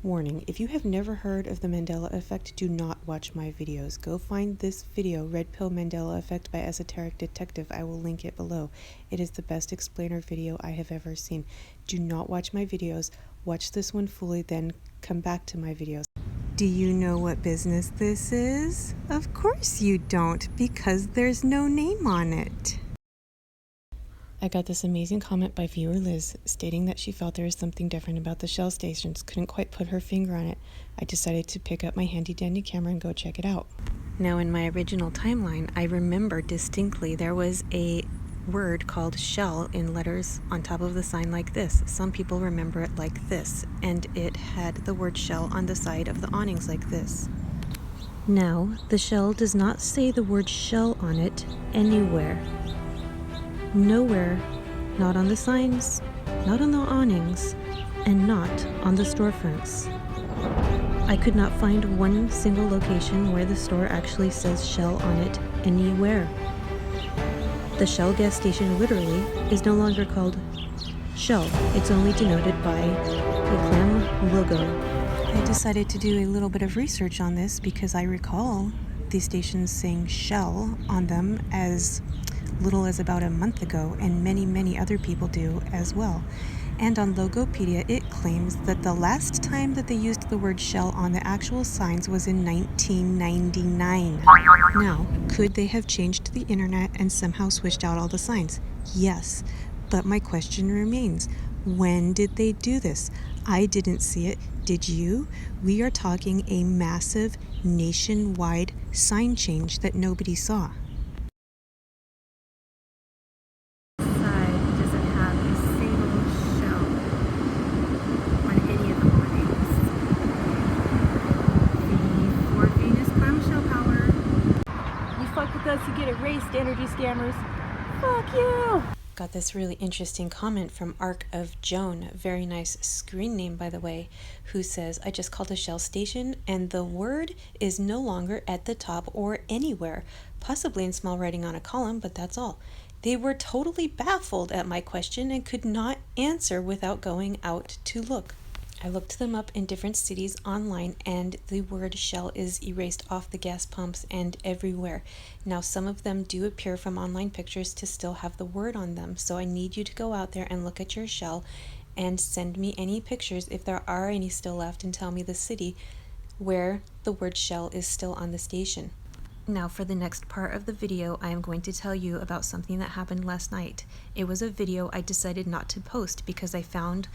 Warning, if you have never heard of the Mandela Effect, do not watch my videos. Go find this video, Red Pill Mandela Effect by Esoteric Detective. I will link it below. It is the best explainer video I have ever seen. Do not watch my videos. Watch this one fully, then come back to my videos. Do you know what business this is? Of course you don't, because there's no name on it. I got this amazing comment by viewer Liz stating that she felt there was something different about the Shell stations, couldn't quite put her finger on it. I decided to pick up my handy dandy camera and go check it out. Now in my original timeline, I remember distinctly there was a word called Shell in letters on top of the sign like this. Some people remember it like this, and it had the word Shell on the side of the awnings like this. Now, the Shell does not say the word Shell on it anywhere. Nowhere, not on the signs, not on the awnings, and not on the storefronts. I could not find one single location where the store actually says Shell on it anywhere. The Shell gas station literally is no longer called Shell. It's only denoted by a clam logo. I decided to do a little bit of research on this because I recall these stations saying Shell on them as little as about a month ago, and many other people do as well. And on Logopedia, it claims that the last time that they used the word Shell on the actual signs was in 1999. Now, could they have changed the internet and somehow switched out all the signs? Yes, but my question remains, when did they do this? I didn't see it. Did you? We are talking a massive nationwide sign change that nobody saw. To get erased, energy scammers. Fuck you! Got this really interesting comment from Arc of Joan, very nice screen name by the way, who says, I just called a Shell station and the word is no longer at the top or anywhere, possibly in small writing on a column, but that's all. They were totally baffled at my question and could not answer without going out to look. I looked them up in different cities online and the word Shell is erased off the gas pumps and everywhere. Now some of them do appear from online pictures to still have the word on them, so I need you to go out there and look at your Shell and send me any pictures if there are any still left and tell me the city where the word Shell is still on the station. Now for the next part of the video, I am going to tell you about something that happened last night. It was a video I decided not to post because I found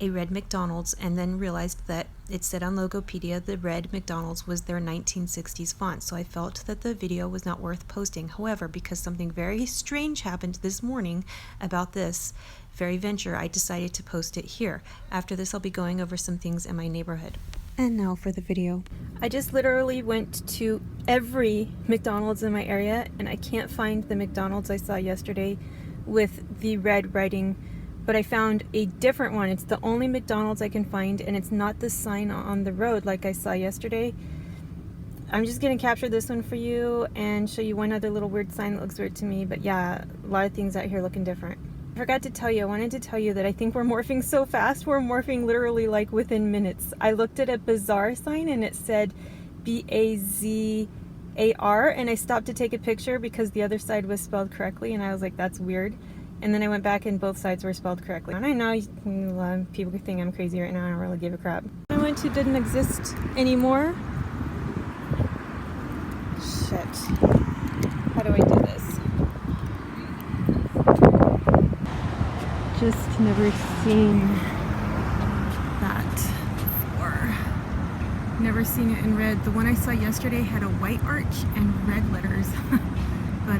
a red McDonald's and then realized that it said on Logopedia the red McDonald's was their 1960s font, so I felt that the video was not worth posting. However, because something very strange happened this morning about this very venture, I decided to post it here. After this, I'll be going over some things in my neighborhood. And now for the video. I just literally went to every McDonald's in my area and I can't find the McDonald's I saw yesterday with the red writing, but I found a different one. It's the only McDonald's I can find, and it's not the sign on the road like I saw yesterday. I'm just gonna capture this one for you and show you one other little weird sign that looks weird to me, but yeah, a lot of things out here looking different. I forgot to tell you, I wanted to tell you that I think we're morphing so fast, we're morphing literally like within minutes. I looked at a Bazaar sign and it said B-A-Z-A-R, and I stopped to take a picture because the other side was spelled correctly, and I was like, that's weird. And then I went back and both sides were spelled correctly. And I know people think I'm crazy right now. I don't really give a crap. I went to didn't exist anymore. Shit. How do I do this? Just never seen that before. Never seen it in red. The one I saw yesterday had a white arch and red letters. But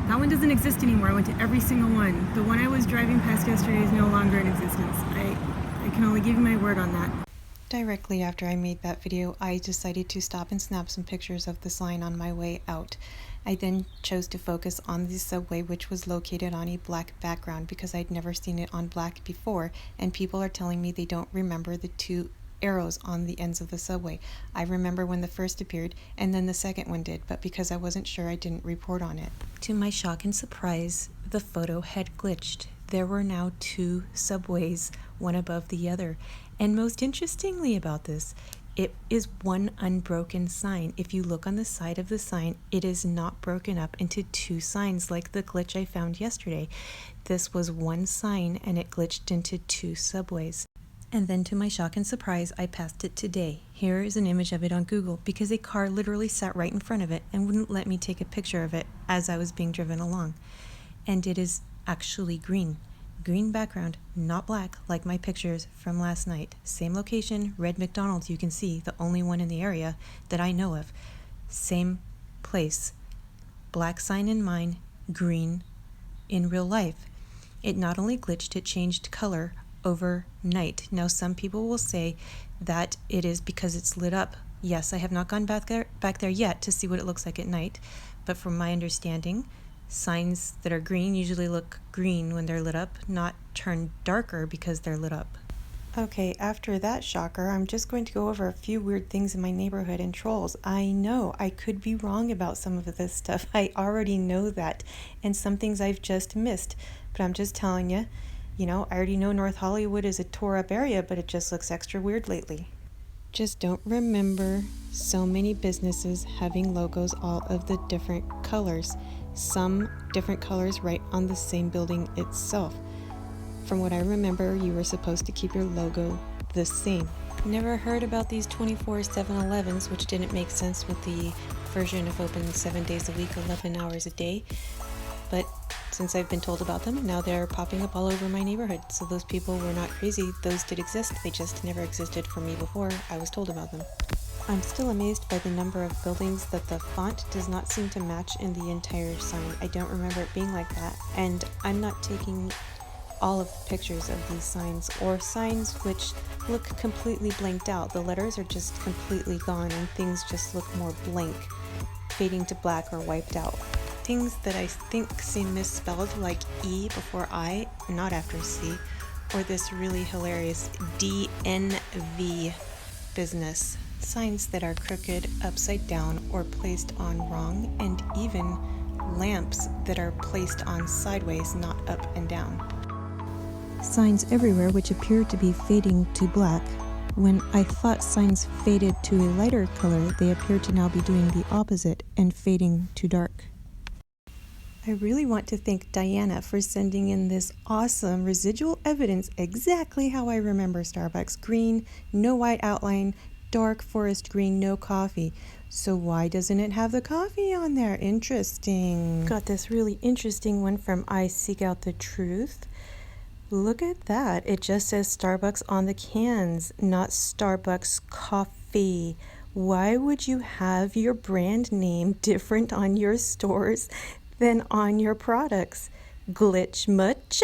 that one doesn't exist anymore. I went to every single one. The one I was driving past yesterday is no longer in existence. I can only give you my word on that. Directly after I made that video, I decided to stop and snap some pictures of the sign on my way out. I then chose to focus on the subway, which was located on a black background because I'd never seen it on black before, and people are telling me they don't remember the two arrows on the ends of the subway. I remember when the first appeared and then the second one did, but because I wasn't sure, I didn't report on it. To my shock and surprise, the photo had glitched. There were now two subways, one above the other, And most interestingly about this, it is one unbroken sign. If you look on the side of the sign, it is not broken up into two signs like the glitch I found yesterday. This was one sign and it glitched into two subways. And then to my shock and surprise, I passed it today. Here is an image of it on Google because a car literally sat right in front of it and wouldn't let me take a picture of it as I was being driven along. And it is actually green. Green background, not black like my pictures from last night. Same location, red McDonald's you can see, the only one in the area that I know of. Same place. Black sign in mine, green in real life. It not only glitched, it changed color overnight. Now some people will say that it is because it's lit up. Yes, I have not gone back there yet to see what it looks like at night, but from my understanding, signs that are green usually look green when they're lit up, not turn darker because they're lit up. Okay, after that shocker, I'm just going to go over a few weird things in my neighborhood and trolls. I know I could be wrong about some of this stuff. I already know that, and some things I've just missed, but I'm just telling you, I already know North Hollywood is a tore up area, but it just looks extra weird lately. Just don't remember so many businesses having logos all of the different colors. Some different colors right on the same building itself. From what I remember, you were supposed to keep your logo the same. Never heard about these 24 7-Elevens, which didn't make sense with the version of open 7 days a week, 11 hours a day. But since I've been told about them, now they're popping up all over my neighborhood. So those people were not crazy. Those did exist. They just never existed for me before I was told about them. I'm still amazed by the number of buildings that the font does not seem to match in the entire sign. I don't remember it being like that. And I'm not taking all of the pictures of these signs or signs which look completely blanked out. The letters are just completely gone and things just look more blank, fading to black or wiped out. Things that I think seem misspelled, like E before I, not after C, or this really hilarious DNV business. Signs that are crooked, upside down, or placed on wrong, and even lamps that are placed on sideways, not up and down. Signs everywhere which appear to be fading to black. When I thought signs faded to a lighter color, they appear to now be doing the opposite and fading to dark. I really want to thank Diana for sending in this awesome residual evidence exactly how I remember Starbucks. Green, no white outline, dark forest green, no coffee. So why doesn't it have the coffee on there? Interesting. Got this really interesting one from I Seek Out the Truth. Look at that. It just says Starbucks on the cans, not Starbucks coffee. Why would you have your brand name different on your stores than on your products? Glitch much?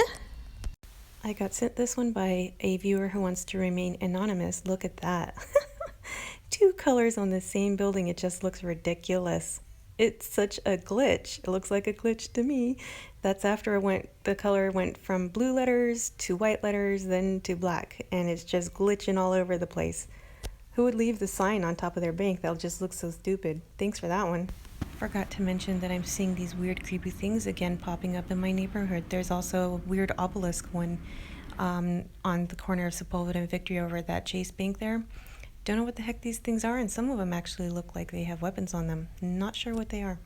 I got sent this one by a viewer who wants to remain anonymous. Look at that. Two colors on the same building. It just looks ridiculous. It's such a glitch. It looks like a glitch to me. That's after the color went from blue letters to white letters, then to black, and it's just glitching all over the place. Who would leave the sign on top of their bank? That'll just look so stupid. Thanks for that one. Forgot to mention that I'm seeing these weird creepy things again popping up in my neighborhood. There's also a weird obelisk one on the corner of Sepulveda and Victory over at that Chase Bank there. Don't know what the heck these things are, and some of them actually look like they have weapons on them. Not sure what they are.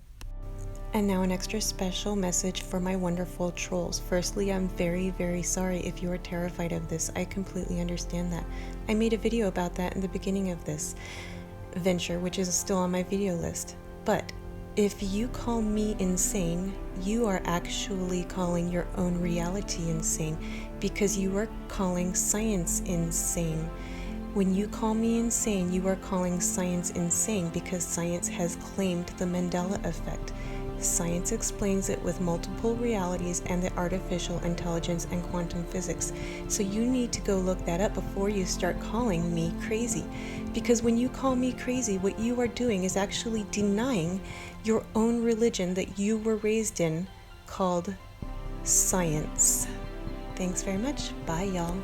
And now an extra special message for my wonderful trolls. Firstly, I'm very, very sorry if you are terrified of this. I completely understand that. I made a video about that in the beginning of this venture, which is still on my video list. But if you call me insane, you are actually calling your own reality insane, because you are calling science insane. When you call me insane, you are calling science insane, because science has claimed the Mandela effect. Science explains it with multiple realities and the artificial intelligence and quantum physics. So you need to go look that up before you start calling me crazy. Because when you call me crazy, what you are doing is actually denying your own religion that you were raised in, called science. Thanks very much. Bye, y'all.